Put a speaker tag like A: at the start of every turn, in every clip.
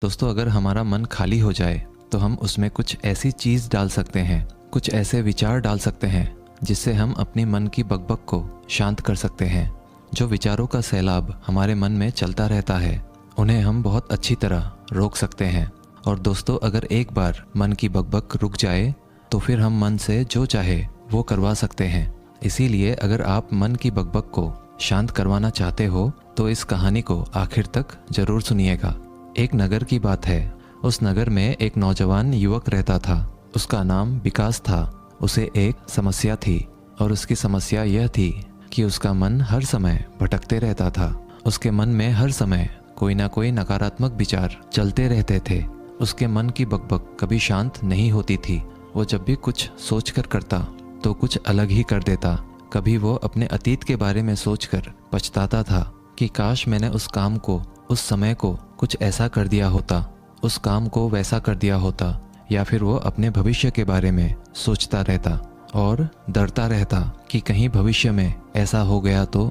A: दोस्तों, अगर हमारा मन खाली हो जाए तो हम उसमें कुछ ऐसी चीज़ डाल सकते हैं, कुछ ऐसे विचार डाल सकते हैं जिससे हम अपनी मन की बकबक को शांत कर सकते हैं। जो विचारों का सैलाब हमारे मन में चलता रहता है, उन्हें हम बहुत अच्छी तरह रोक सकते हैं। और दोस्तों, अगर एक बार मन की बकबक रुक जाए तो फिर हम मन से जो चाहे वो करवा सकते हैं। इसीलिए अगर आप मन की बकबक को शांत करवाना चाहते हो तो इस कहानी को आखिर तक जरूर सुनिएगा। एक नगर की बात है। उस नगर में एक नौजवान युवक रहता था। उसका नाम विकास था। उसे एक समस्या थी और उसकी समस्या यह थी कि उसका मन हर समय भटकते रहता था। उसके मन में हर समय कोई ना कोई नकारात्मक विचार चलते रहते थे। उसके मन की बकबक कभी शांत नहीं होती थी। वो जब भी कुछ सोचकर करता तो कुछ अलग ही कर देता। कभी वो अपने अतीत के बारे में सोचकर पछताता था कि काश मैंने उस काम को, उस समय को कुछ ऐसा कर दिया होता, उस काम को वैसा कर दिया होता। या फिर वो अपने भविष्य के बारे में सोचता रहता और डरता रहता कि कहीं भविष्य में ऐसा हो गया तो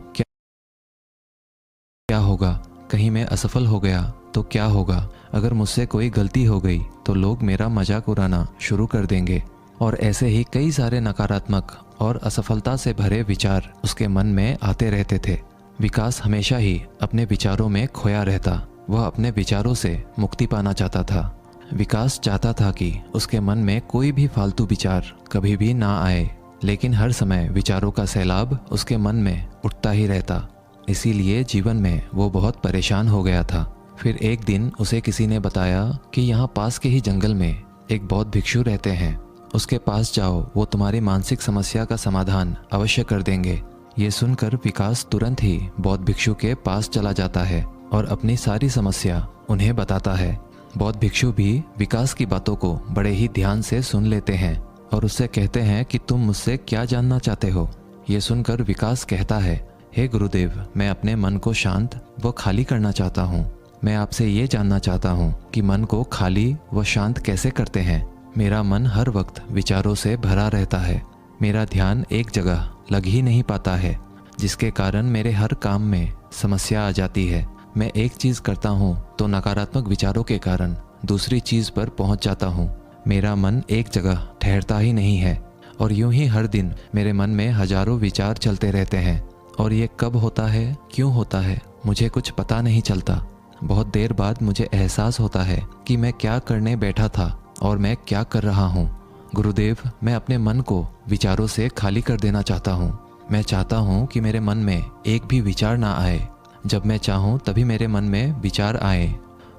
A: क्या होगा, कहीं मैं असफल हो गया तो क्या होगा, अगर मुझसे कोई गलती हो गई तो लोग मेरा मजाक उड़ाना शुरू कर देंगे। और ऐसे ही कई सारे नकारात्मक और असफलता से भरे विचार उसके मन में आते रहते थे। विकास हमेशा ही अपने विचारों में खोया रहता। वह अपने विचारों से मुक्ति पाना चाहता था। विकास चाहता था कि उसके मन में कोई भी फालतू विचार कभी भी ना आए, लेकिन हर समय विचारों का सैलाब उसके मन में उठता ही रहता। इसीलिए जीवन में वो बहुत परेशान हो गया था। फिर एक दिन उसे किसी ने बताया कि यहाँ पास के ही जंगल में एक बौद्ध भिक्षु रहते हैं। उसके पास जाओ, वो तुम्हारी मानसिक समस्या का समाधान अवश्य कर देंगे। ये सुनकर विकास तुरंत ही बौद्ध भिक्षु के पास चला जाता है और अपनी सारी समस्या उन्हें बताता है। बौद्ध भिक्षु भी विकास की बातों को बड़े ही ध्यान से सुन लेते हैं और उससे कहते हैं कि तुम मुझसे क्या जानना चाहते हो। ये सुनकर विकास कहता है, हे गुरुदेव, मैं अपने मन को शांत व खाली करना चाहता हूँ। मैं आपसे ये जानना चाहता हूँ कि मन को खाली व शांत कैसे करते हैं। मेरा मन हर वक्त विचारों से भरा रहता है। मेरा ध्यान एक जगह लग ही नहीं पाता है, जिसके कारण मेरे हर काम में समस्या आ जाती है। मैं एक चीज़ करता हूँ तो नकारात्मक विचारों के कारण दूसरी चीज़ पर पहुँच जाता हूँ। मेरा मन एक जगह ठहरता ही नहीं है और यूं ही हर दिन मेरे मन में हजारों विचार चलते रहते हैं। और ये कब होता है, क्यों होता है, मुझे कुछ पता नहीं चलता। बहुत देर बाद मुझे एहसास होता है कि मैं क्या करने बैठा था और मैं क्या कर रहा हूँ। गुरुदेव, मैं अपने मन को विचारों से खाली कर देना चाहता हूँ। मैं चाहता हूँ कि मेरे मन में एक भी विचार ना आए। जब मैं चाहूँ तभी मेरे मन में विचार आए।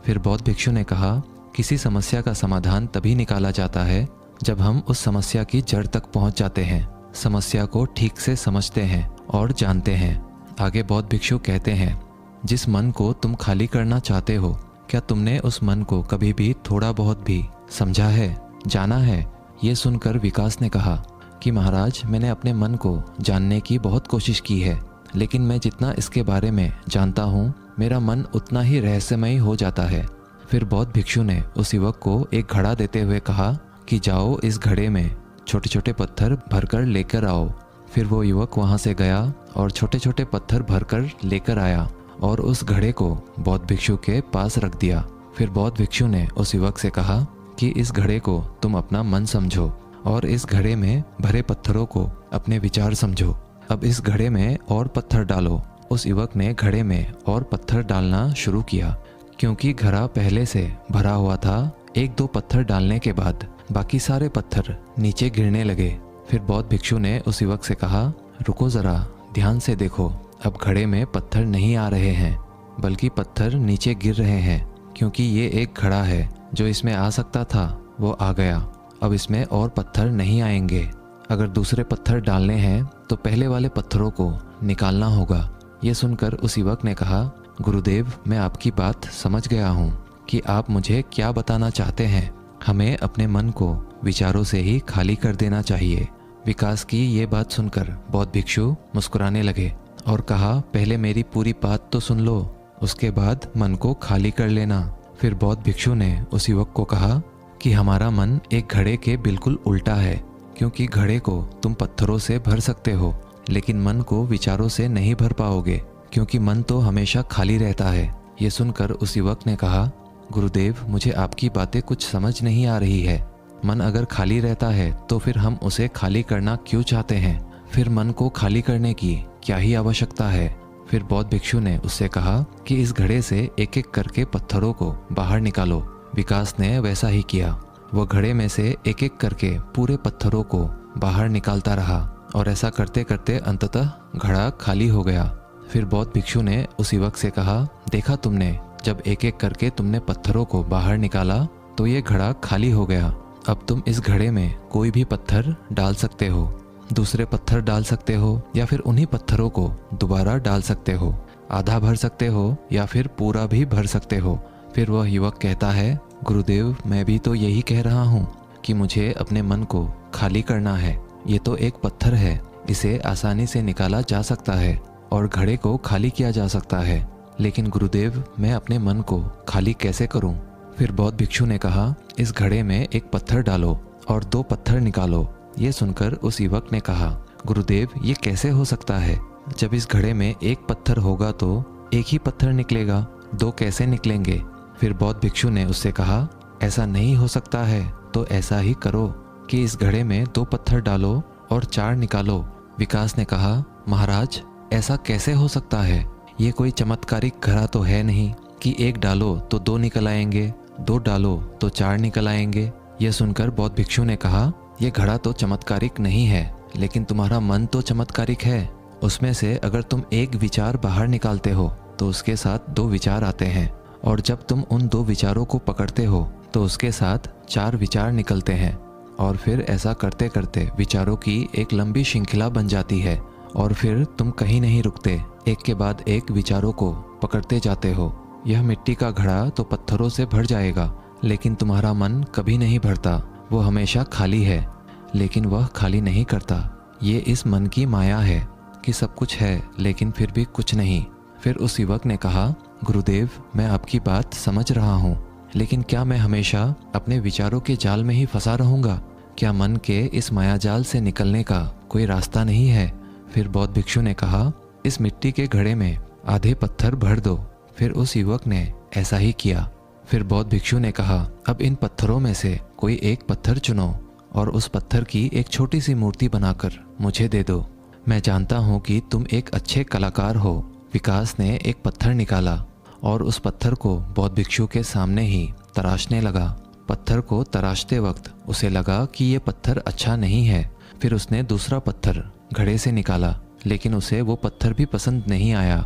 A: फिर बौद्ध भिक्षु ने कहा, किसी समस्या का समाधान तभी निकाला जाता है जब हम उस समस्या की जड़ तक पहुँच जाते हैं, समस्या को ठीक से समझते हैं और जानते हैं। आगे बौद्ध भिक्षु कहते हैं, जिस मन को तुम खाली करना चाहते हो, क्या तुमने उस मन को कभी भी थोड़ा बहुत भी समझा है, जाना है? ये सुनकर विकास ने कहा कि महाराज, मैंने अपने मन को जानने की बहुत कोशिश की है, लेकिन मैं जितना इसके बारे में जानता हूँ, मेरा मन उतना ही रहस्यमय हो जाता है। फिर बौद्ध भिक्षु ने उस युवक को एक घड़ा देते हुए कहा कि जाओ, इस घड़े में छोटे छोटे पत्थर भरकर लेकर आओ। फिर वो युवक वहाँ से गया और छोटे छोटे पत्थर भरकर लेकर आया और उस घड़े को बौद्ध भिक्षु के पास रख दिया। फिर बौद्ध भिक्षु ने उस युवक से कहा कि इस घड़े को तुम अपना मन समझो और इस घड़े में भरे पत्थरों को अपने विचार समझो। अब इस घड़े में और पत्थर डालो। उस युवक ने घड़े में और पत्थर डालना शुरू किया। क्योंकि घड़ा पहले से भरा हुआ था, एक दो पत्थर डालने के बाद बाकी सारे पत्थर नीचे गिरने लगे। फिर बौद्ध भिक्षु ने उस युवक से कहा, रुको ज़रा, ध्यान से देखो। अब घड़े में पत्थर नहीं आ रहे हैं, बल्कि पत्थर नीचे गिर रहे हैं। क्योंकि ये एक घड़ा है, जो इसमें आ सकता था वो आ गया। अब इसमें और पत्थर नहीं आएंगे। अगर दूसरे पत्थर डालने हैं तो पहले वाले पत्थरों को निकालना होगा। ये सुनकर उस युवक ने कहा, गुरुदेव, मैं आपकी बात समझ गया हूँ कि आप मुझे क्या बताना चाहते हैं। हमें अपने मन को विचारों से ही खाली कर देना चाहिए। विकास की ये बात सुनकर बौद्ध भिक्षु मुस्कुराने लगे और कहा, पहले मेरी पूरी बात तो सुन लो, उसके बाद मन को खाली कर लेना। फिर बौद्ध भिक्षु ने उस युवक को कहा कि हमारा मन एक घड़े के बिल्कुल उल्टा है। क्योंकि घड़े को तुम पत्थरों से भर सकते हो, लेकिन मन को विचारों से नहीं भर पाओगे, क्योंकि मन तो हमेशा खाली रहता है। ये सुनकर उस युवक ने कहा, गुरुदेव, मुझे आपकी बातें कुछ समझ नहीं आ रही है। मन अगर खाली रहता है तो फिर हम उसे खाली करना क्यों चाहते हैं? फिर मन को खाली करने की क्या ही आवश्यकता है? फिर बौद्ध भिक्षु ने उससे कहा कि इस घड़े से एक एक करके पत्थरों को बाहर निकालो। विकास ने वैसा ही किया। वह घड़े में से एक एक करके पूरे पत्थरों को बाहर निकालता रहा और ऐसा करते करते अंततः घड़ा खाली हो गया। फिर बौद्ध भिक्षु ने उस युवक से कहा, देखा तुमने, जब एक एक करके तुमने पत्थरों को बाहर निकाला तो ये घड़ा खाली हो गया। अब तुम इस घड़े में कोई भी पत्थर डाल सकते हो, दूसरे पत्थर डाल सकते हो या फिर उन्हीं पत्थरों को दोबारा डाल सकते हो। आधा भर सकते हो या फिर पूरा भी भर सकते हो। फिर वह युवक कहता है, गुरुदेव, मैं भी तो यही कह रहा हूँ कि मुझे अपने मन को खाली करना है। ये तो एक पत्थर है, इसे आसानी से निकाला जा सकता है और घड़े को खाली किया जा सकता है, लेकिन गुरुदेव, मैं अपने मन को खाली कैसे करूं? फिर बौद्ध भिक्षु ने कहा, इस घड़े में एक पत्थर डालो और 2 पत्थर निकालो। ये सुनकर उस युवक ने कहा, गुरुदेव, ये कैसे हो सकता है? जब इस घड़े में एक पत्थर होगा तो एक ही पत्थर निकलेगा, 2 कैसे निकलेंगे? फिर बौद्ध भिक्षु ने उससे कहा, ऐसा नहीं हो सकता है तो ऐसा ही करो कि इस घड़े में 2 पत्थर डालो और 4 निकालो। विकास ने कहा, महाराज, ऐसा कैसे हो सकता है? ये कोई चमत्कारिक घड़ा तो है नहीं कि 1 डालो तो 2 निकल आएंगे, 2 डालो तो 4 निकल आएंगे। यह सुनकर बौद्ध भिक्षु ने कहा, यह घड़ा तो चमत्कारिक नहीं है, लेकिन तुम्हारा मन तो चमत्कारिक है। उसमें से अगर तुम एक विचार बाहर निकालते हो तो उसके साथ 2 विचार आते हैं, और जब तुम उन 2 विचारों को पकड़ते हो तो उसके साथ 4 विचार निकलते हैं, और फिर ऐसा करते करते विचारों की एक लंबी श्रृंखला बन जाती है, और फिर तुम कहीं नहीं रुकते, एक के बाद एक विचारों को पकड़ते जाते हो। यह मिट्टी का घड़ा तो पत्थरों से भर जाएगा, लेकिन तुम्हारा मन कभी नहीं भरता। वो हमेशा खाली है, लेकिन वह खाली नहीं करता। ये इस मन की माया है कि सब कुछ है लेकिन फिर भी कुछ नहीं। फिर उस युवक ने कहा, गुरुदेव, मैं आपकी बात समझ रहा हूँ, लेकिन क्या मैं हमेशा अपने विचारों के जाल में ही फंसा रहूँगा? क्या मन के इस मायाजाल से निकलने का कोई रास्ता नहीं है? फिर बौद्ध भिक्षु ने कहा, इस मिट्टी के घड़े में आधे पत्थर भर दो। फिर उस युवक ने ऐसा ही किया। फिर बौद्ध भिक्षु ने कहा, अब इन पत्थरों में से कोई एक पत्थर चुनो और उस पत्थर की एक छोटी सी मूर्ति बनाकर मुझे दे दो। मैं जानता हूँ कि तुम एक अच्छे कलाकार हो। विकास ने एक पत्थर निकाला और उस पत्थर को बौद्ध भिक्षु के सामने ही तराशने लगा। पत्थर को तराशते वक्त उसे लगा कि ये पत्थर अच्छा नहीं है। फिर उसने दूसरा पत्थर घड़े से निकाला, लेकिन उसे वो पत्थर भी पसंद नहीं आया।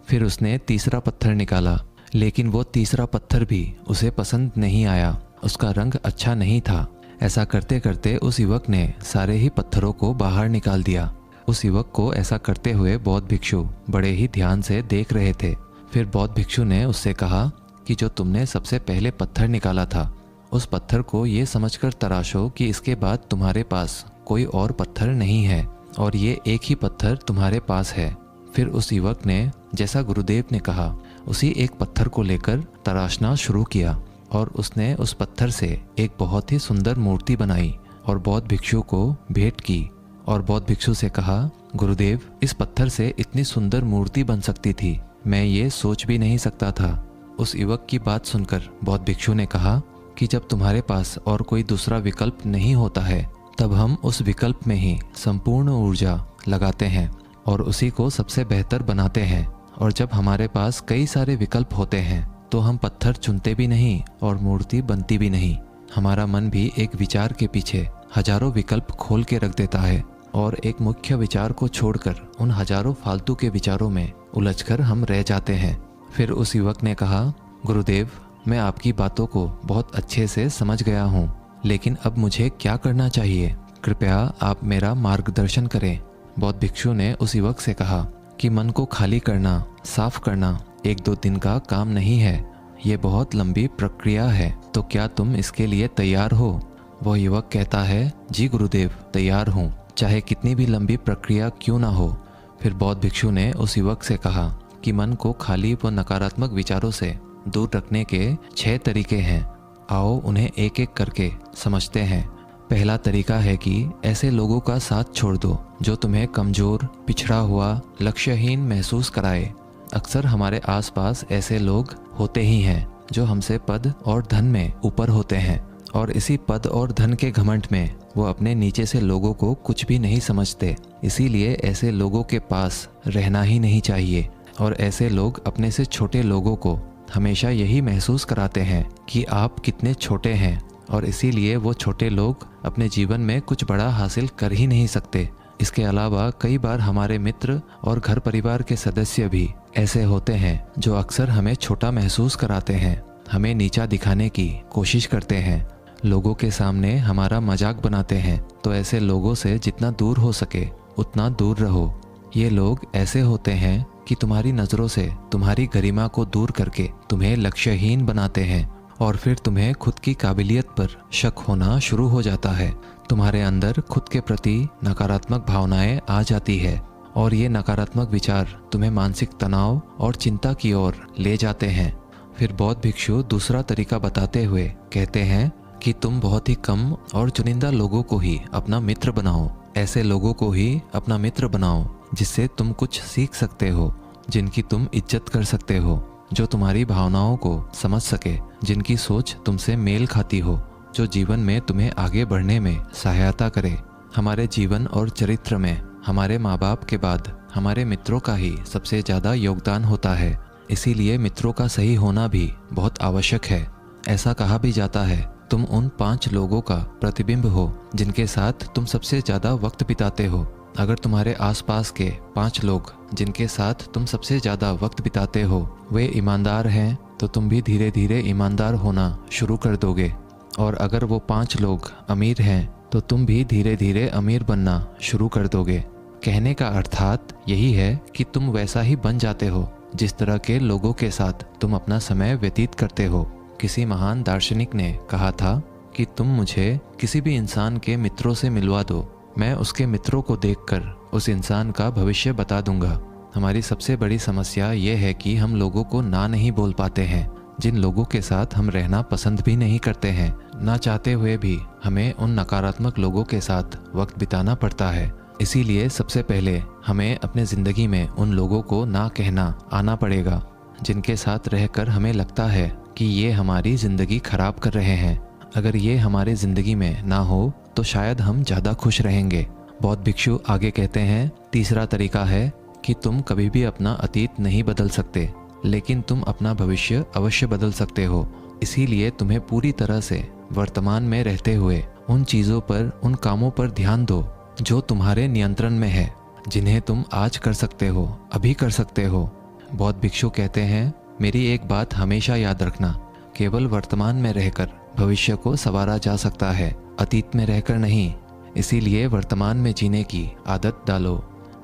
A: फिर उसने तीसरा पत्थर निकाला, लेकिन वो तीसरा पत्थर भी उसे पसंद नहीं आया। उसका रंग अच्छा नहीं था। ऐसा करते करते उस युवक ने सारे ही पत्थरों को बाहर निकाल दिया। उस युवक को ऐसा करते हुए बौद्ध भिक्षु बड़े ही ध्यान से देख रहे थे। फिर बौद्ध भिक्षु ने उससे कहा कि जो तुमने सबसे पहले पत्थर निकाला था, उस पत्थर को ये समझकर तराशो कि इसके बाद तुम्हारे पास कोई और पत्थर नहीं है और ये एक ही पत्थर तुम्हारे पास है। फिर उस युवक ने जैसा गुरुदेव ने कहा उसी एक पत्थर को लेकर तराशना शुरू किया और उसने उस पत्थर से एक बहुत ही सुंदर मूर्ति बनाई और बौद्ध भिक्षु को भेंट की। और बौद्ध भिक्षु से कहा, गुरुदेव, इस पत्थर से इतनी सुंदर मूर्ति बन सकती थी, मैं ये सोच भी नहीं सकता था। उस युवक की बात सुनकर बौद्ध भिक्षु ने कहा कि जब तुम्हारे पास और कोई दूसरा विकल्प नहीं होता है, तब हम उस विकल्प में ही संपूर्ण ऊर्जा लगाते हैं और उसी को सबसे बेहतर बनाते हैं। और जब हमारे पास कई सारे विकल्प होते हैं तो हम पत्थर चुनते भी नहीं और मूर्ति बनती भी नहीं। हमारा मन भी एक विचार के पीछे हजारों विकल्प खोल के रख देता है और एक मुख्य विचार को छोड़कर उन हजारों फालतू के विचारों में उलझकर हम रह जाते हैं। फिर उस युवक ने कहा, गुरुदेव, मैं आपकी बातों को बहुत अच्छे से समझ गया हूँ, लेकिन अब मुझे क्या करना चाहिए? कृपया आप मेरा मार्गदर्शन करें। बौद्ध भिक्षु ने उस युवक से कहा कि मन को खाली करना, साफ करना 1-2 दिन का काम नहीं है, ये बहुत लंबी प्रक्रिया है। तो क्या तुम इसके लिए तैयार हो? वह युवक कहता है, जी गुरुदेव, तैयार हूँ, चाहे कितनी भी लंबी प्रक्रिया क्यों ना हो। फिर बौद्ध भिक्षु ने उस युवक से कहा कि मन को खाली व नकारात्मक विचारों से दूर रखने के 6 तरीके हैं। आओ उन्हें एक एक करके समझते हैं। पहला तरीका है कि ऐसे लोगों का साथ छोड़ दो जो तुम्हें कमजोर, पिछड़ा हुआ, लक्ष्यहीन महसूस कराए। अक्सर हमारे आसपास ऐसे लोग होते ही हैं जो हमसे पद और धन में ऊपर होते हैं, और इसी पद और धन के घमंड में वो अपने नीचे से लोगों को कुछ भी नहीं समझते। इसीलिए ऐसे लोगों के पास रहना ही नहीं चाहिए। और ऐसे लोग अपने से छोटे लोगों को हमेशा यही महसूस कराते हैं कि आप कितने छोटे हैं, और इसीलिए वो छोटे लोग अपने जीवन में कुछ बड़ा हासिल कर ही नहीं सकते। इसके अलावा कई बार हमारे मित्र और घर परिवार के सदस्य भी ऐसे होते हैं जो अक्सर हमें छोटा महसूस कराते हैं, हमें नीचा दिखाने की कोशिश करते हैं, लोगों के सामने हमारा मजाक बनाते हैं। तो ऐसे लोगों से जितना दूर हो सके उतना दूर रहो। ये लोग ऐसे होते हैं कि तुम्हारी नज़रों से तुम्हारी गरिमा को दूर करके तुम्हें लक्ष्यहीन बनाते हैं, और फिर तुम्हें खुद की काबिलियत पर शक होना शुरू हो जाता है। तुम्हारे अंदर खुद के प्रति नकारात्मक भावनाएं आ जाती है, और ये नकारात्मक विचार तुम्हें मानसिक तनाव और चिंता की ओर ले जाते हैं। फिर बौद्ध भिक्षु दूसरा तरीका बताते हुए कहते हैं कि तुम बहुत ही कम और चुनिंदा लोगों को ही अपना मित्र बनाओ। ऐसे लोगों को ही अपना मित्र बनाओ जिससे तुम कुछ सीख सकते हो, जिनकी तुम इज्जत कर सकते हो, जो तुम्हारी भावनाओं को समझ सके, जिनकी सोच तुमसे मेल खाती हो, जो जीवन में तुम्हें आगे बढ़ने में सहायता करे। हमारे जीवन और चरित्र में हमारे माँ बाप के बाद हमारे मित्रों का ही सबसे ज़्यादा योगदान होता है। इसीलिए मित्रों का सही होना भी बहुत आवश्यक है। ऐसा कहा भी जाता है, तुम उन 5 लोगों का प्रतिबिंब हो जिनके साथ तुम सबसे ज़्यादा वक्त बिताते हो। अगर तुम्हारे आसपास के 5 लोग जिनके साथ तुम सबसे ज़्यादा वक्त बिताते हो वे ईमानदार हैं, तो तुम भी धीरे धीरे ईमानदार होना शुरू कर दोगे। और अगर वो 5 लोग अमीर हैं तो तुम भी धीरे धीरे अमीर बनना शुरू कर दोगे। कहने का अर्थात यही है कि तुम वैसा ही बन जाते हो जिस तरह के लोगों के साथ तुम अपना समय व्यतीत करते हो। किसी महान दार्शनिक ने कहा था कि तुम मुझे किसी भी इंसान के मित्रों से मिलवा दो, मैं उसके मित्रों को देखकर उस इंसान का भविष्य बता दूंगा। हमारी सबसे बड़ी समस्या ये है कि हम लोगों को ना नहीं बोल पाते हैं। जिन लोगों के साथ हम रहना पसंद भी नहीं करते हैं, ना चाहते हुए भी हमें उन नकारात्मक लोगों के साथ वक्त बिताना पड़ता है। इसीलिए सबसे पहले हमें अपने ज़िंदगी में उन लोगों को ना कहना आना पड़ेगा जिनके साथ रहकर हमें लगता है कि ये हमारी ज़िंदगी खराब कर रहे हैं। अगर ये हमारी ज़िंदगी में ना हो तो शायद हम ज़्यादा खुश रहेंगे। बौद्ध भिक्षु आगे कहते हैं, तीसरा तरीका है कि तुम कभी भी अपना अतीत नहीं बदल सकते, लेकिन तुम अपना भविष्य अवश्य बदल सकते हो। इसीलिए तुम्हें पूरी तरह से वर्तमान में रहते हुए उन चीज़ों पर, उन कामों पर ध्यान दो जो तुम्हारे नियंत्रण में है, जिन्हें तुम आज कर सकते हो, अभी कर सकते हो। बौद्ध भिक्षु कहते हैं, मेरी एक बात हमेशा याद रखना, केवल वर्तमान में रहकर भविष्य को संवारा जा सकता है, अतीत में रहकर नहीं। इसीलिए वर्तमान में जीने की आदत डालो।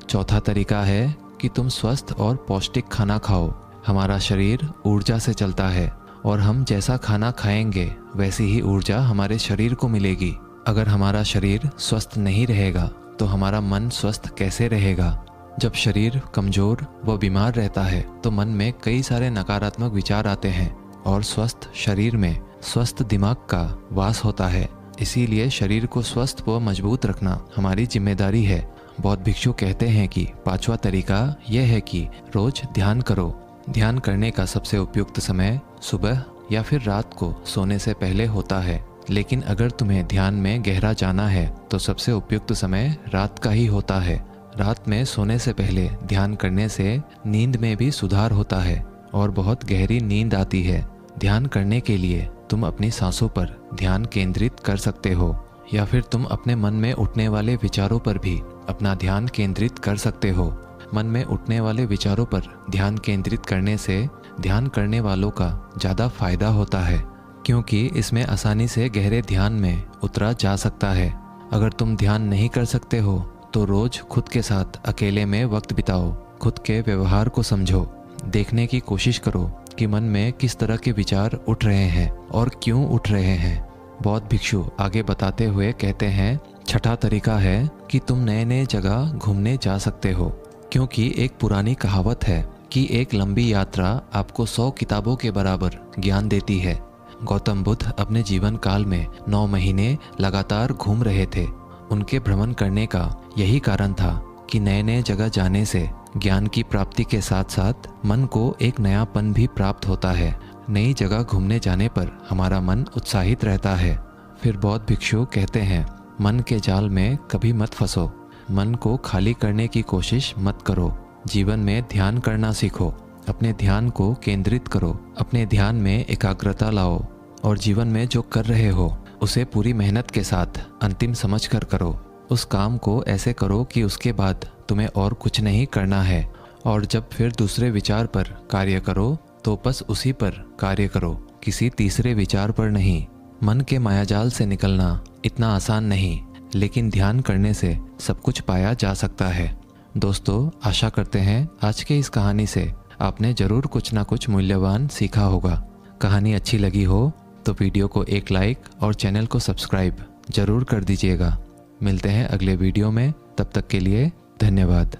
A: चौथा तरीका है कि तुम स्वस्थ और पौष्टिक खाना खाओ। हमारा शरीर ऊर्जा से चलता है, और हम जैसा खाना खाएंगे वैसी ही ऊर्जा हमारे शरीर को मिलेगी। अगर हमारा शरीर स्वस्थ नहीं रहेगा तो हमारा मन स्वस्थ कैसे रहेगा? जब शरीर कमज़ोर व बीमार रहता है तो मन में कई सारे नकारात्मक विचार आते हैं, और स्वस्थ शरीर में स्वस्थ दिमाग का वास होता है। इसीलिए शरीर को स्वस्थ व मजबूत रखना हमारी जिम्मेदारी है। बौद्ध भिक्षु कहते हैं कि 5वां तरीका यह है कि रोज ध्यान करो। ध्यान करने का सबसे उपयुक्त समय सुबह या फिर रात को सोने से पहले होता है, लेकिन अगर तुम्हें ध्यान में गहरा जाना है तो सबसे उपयुक्त समय रात का ही होता है। रात में सोने से पहले ध्यान करने से नींद में भी सुधार होता है और बहुत गहरी नींद आती है। ध्यान करने के लिए तुम अपनी सांसों पर ध्यान केंद्रित कर सकते हो, या फिर तुम अपने मन में उठने वाले विचारों पर भी अपना ध्यान केंद्रित कर सकते हो। मन में उठने वाले विचारों पर ध्यान केंद्रित करने से ध्यान करने वालों का ज़्यादा फायदा होता है, क्योंकि इसमें आसानी से गहरे ध्यान में उतरा जा सकता है। अगर तुम ध्यान नहीं कर सकते हो तो रोज खुद के साथ अकेले में वक्त बिताओ। खुद के व्यवहार को समझो, देखने की कोशिश करो कि मन में किस तरह के विचार उठ रहे हैं और क्यों उठ रहे हैं। बौद्ध भिक्षु आगे बताते हुए कहते हैं, छठा तरीका है कि तुम नए नए जगह घूमने जा सकते हो, क्योंकि एक पुरानी कहावत है कि एक लंबी यात्रा आपको 100 किताबों के बराबर ज्ञान देती है। गौतम बुद्ध अपने जीवन काल में 9 महीने लगातार घूम रहे थे। उनके भ्रमण करने का यही कारण था कि नए नए जगह जाने से ज्ञान की प्राप्ति के साथ साथ मन को एक नयापन भी प्राप्त होता है। नई जगह घूमने जाने पर हमारा मन उत्साहित रहता है। फिर बौद्ध भिक्षु कहते हैं, मन के जाल में कभी मत फंसो, मन को खाली करने की कोशिश मत करो, जीवन में ध्यान करना सीखो, अपने ध्यान को केंद्रित करो, अपने ध्यान में एकाग्रता लाओ और जीवन में जो कर रहे हो उसे पूरी मेहनत के साथ अंतिम समझ कर करो। उस काम को ऐसे करो कि उसके बाद तुम्हें और कुछ नहीं करना है, और जब फिर दूसरे विचार पर कार्य करो तो बस उसी पर कार्य करो, किसी तीसरे विचार पर नहीं। मन के मायाजाल से निकलना इतना आसान नहीं, लेकिन ध्यान करने से सब कुछ पाया जा सकता है। दोस्तों, आशा करते हैं आज के इस कहानी से आपने ज़रूर कुछ ना कुछ मूल्यवान सीखा होगा। कहानी अच्छी लगी हो तो वीडियो को एक लाइक और चैनल को सब्सक्राइब ज़रूर कर दीजिएगा। मिलते हैं अगले वीडियो में, तब तक के लिए धन्यवाद।